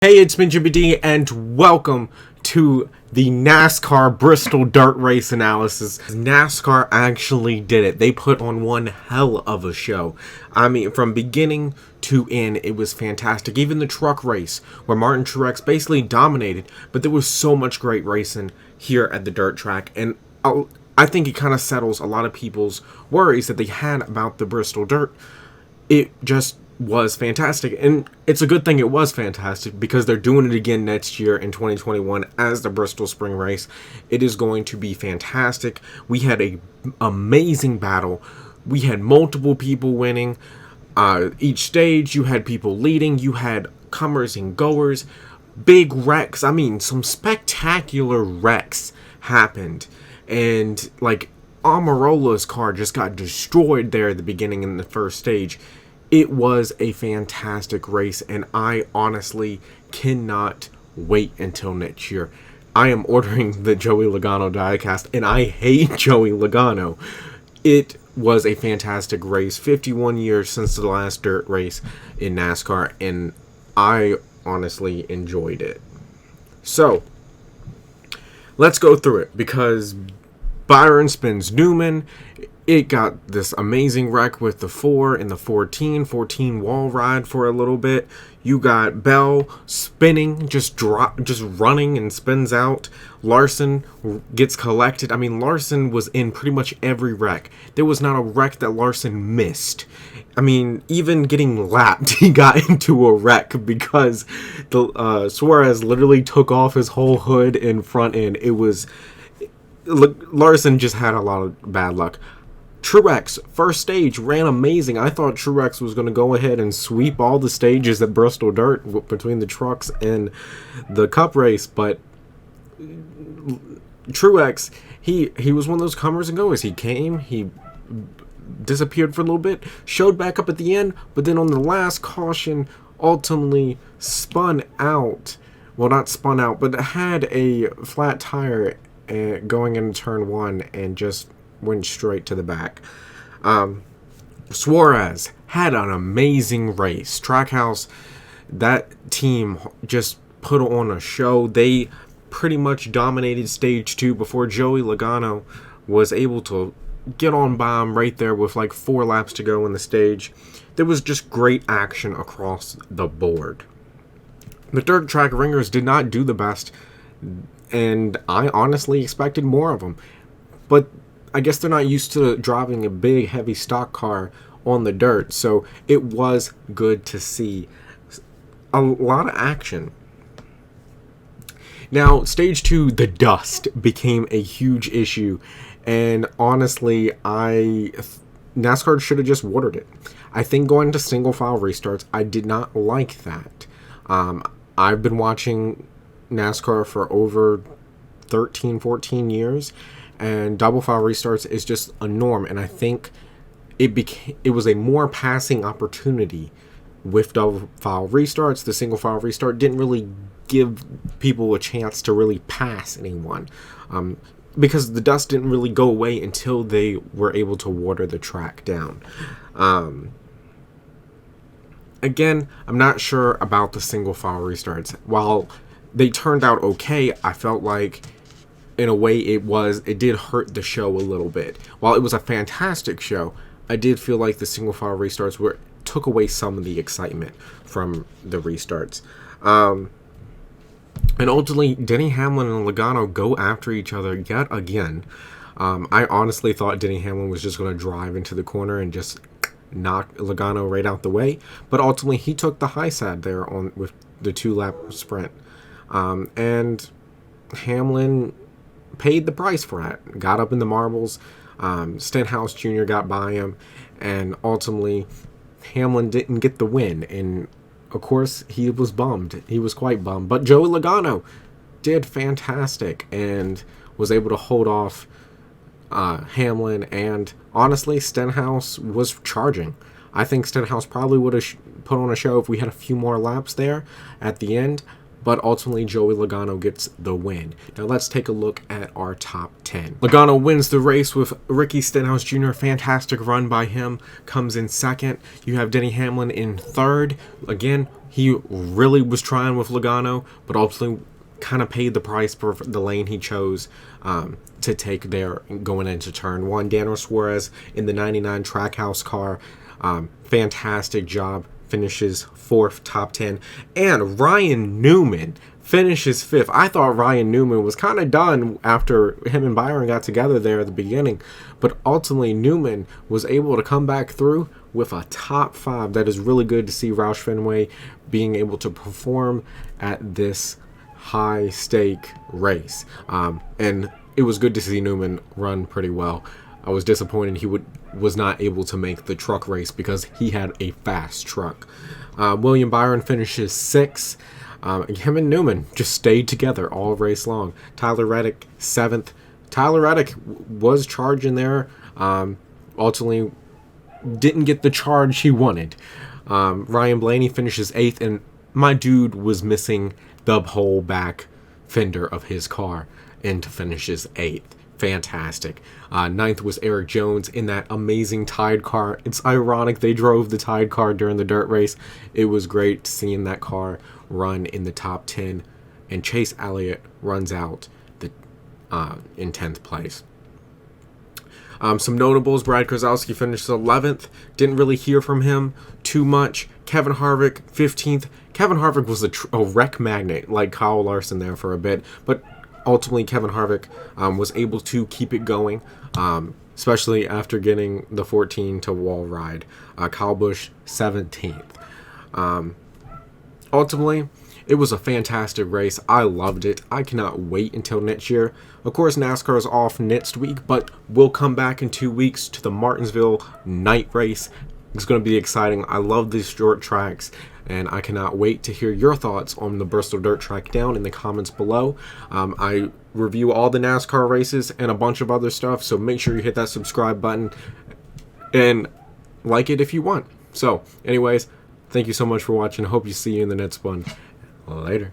Hey, it's Benjamin D, and welcome to the NASCAR Bristol Dirt Race analysis. NASCAR actually did it. They put on one hell of a show. I mean, from beginning to end, it was fantastic. Even the truck race, where Martin Truex basically dominated, but there was so much great racing here at the dirt track, and I think it kind of settles a lot of people's worries that they had about the Bristol Dirt. It just was fantastic, and it's a good thing it was fantastic because they're doing it again next year in 2021 as the Bristol Spring Race. It is going to be fantastic. We had a amazing battle. We had multiple people winning each stage. You had people leading. You had comers and goers. Big wrecks. I mean, some spectacular wrecks happened, and like Amarola's car just got destroyed there at the beginning in the first stage. It was a fantastic race, and I honestly cannot wait until next year. I am ordering the Joey Logano diecast, and I hate Joey Logano. It was a fantastic race. 51 years since the last dirt race in NASCAR, and I honestly enjoyed it. So, let's go through it, because Byron spins Newman. It got this amazing wreck with the 4 and the 14 wall ride for a little bit. You got Bell spinning, just running and spins out. Larson gets collected. I mean, Larson was in pretty much every wreck. There was not a wreck that Larson missed. I mean, even getting lapped, he got into a wreck because the Suarez literally took off his whole hood and front end. Larson just had a lot of bad luck. Truex, first stage, ran amazing. I thought Truex was going to go ahead and sweep all the stages at Bristol Dirt between the trucks and the Cup race, but Truex, he was one of those comers and goers. He came, he disappeared for a little bit, showed back up at the end, but then on the last caution, ultimately spun out. Well, not spun out, but had a flat tire going into turn 1 and just went straight to the back. Suarez had an amazing race. Trackhouse, that team just put on a show. They pretty much dominated stage 2 before Joey Logano was able to get on by him right there with like 4 laps to go in the stage. There was just great action across the board. The dirt track ringers did not do the best, and I honestly expected more of them. But I guess they're not used to driving a big, heavy stock car on the dirt, so it was good to see a lot of action. Now, stage 2, the dust became a huge issue, and honestly, NASCAR should have just watered it. I think going to single file restarts, I did not like that. I've been watching NASCAR for over 13, 14 years, and double file restarts is just a norm, and I think it was a more passing opportunity with double file restarts. The single file restart didn't really give people a chance to really pass anyone, because the dust didn't really go away until they were able to water the track down. Again, I'm not sure about the single file restarts. While they turned out okay, I felt like in a way it did hurt the show a little bit. While it was a fantastic show, I did feel like the single file restarts took away some of the excitement from the restarts. And ultimately, Denny, Hamlin, and Logano go after each other yet again. I honestly thought Denny Hamlin was just going to drive into the corner and just knock Logano right out the way, but ultimately he took the high side there with the 2-lap sprint, and Hamlin paid the price for that. Got up in the marbles. Stenhouse Jr. got by him, and ultimately Hamlin didn't get the win, and of course he was bummed. He was quite bummed, but Joey Logano did fantastic and was able to hold off Hamlin, and honestly Stenhouse was charging. I think Stenhouse probably would have put on a show if we had a few more laps there at the end, but ultimately Joey Logano gets the win. Now let's take a look at our top 10. Logano wins the race with Ricky Stenhouse Jr. Fantastic run by him. Comes in second. You have Denny Hamlin in third. Again, he really was trying with Logano, but ultimately kind of paid the price for the lane he chose to take there going into turn one. Daniel Suarez in the 99 Trackhouse car. Fantastic job. Finishes fourth, top 10. And Ryan Newman finishes fifth. I thought Ryan Newman was kind of done after him and Byron got together there at the beginning. But ultimately, Newman was able to come back through with a top 5. That is really good to see Roush Fenway being able to perform at this high-stake race. And it was good to see Newman run pretty well. I was disappointed he was not able to make the truck race because he had a fast truck. William Byron finishes 6th. Him and Newman just stayed together all race long. Tyler Reddick 7th. Tyler Reddick was charging there. Ultimately didn't get the charge he wanted. Ryan Blaney finishes 8th, and my dude was missing the whole back fender of his car and finishes 8th. Fantastic. 9th was Eric Jones in that amazing Tide car. It's ironic they drove the Tide car during the dirt race. It was great seeing that car run in the top 10. And Chase Elliott runs out in 10th place. Some notables: Brad Keselowski finished 11th. Didn't really hear from him too much. Kevin Harvick 15th. Kevin Harvick was a wreck magnet like Kyle Larson there for a bit, but ultimately Kevin Harvick was able to keep it going, especially after getting the 14 to wall ride. Kyle Busch 17th. Ultimately, it was a fantastic race. I loved it. I cannot wait until next year. Of course, NASCAR is off next week, but we'll come back in 2 weeks to the Martinsville night race. It's going to be exciting. I love these short tracks, and I cannot wait to hear your thoughts on the Bristol Dirt Track down in the comments below. I review all the NASCAR races and a bunch of other stuff, so make sure you hit that subscribe button and like it if you want. So, anyways, thank you so much for watching. I hope you see you in the next one. Later.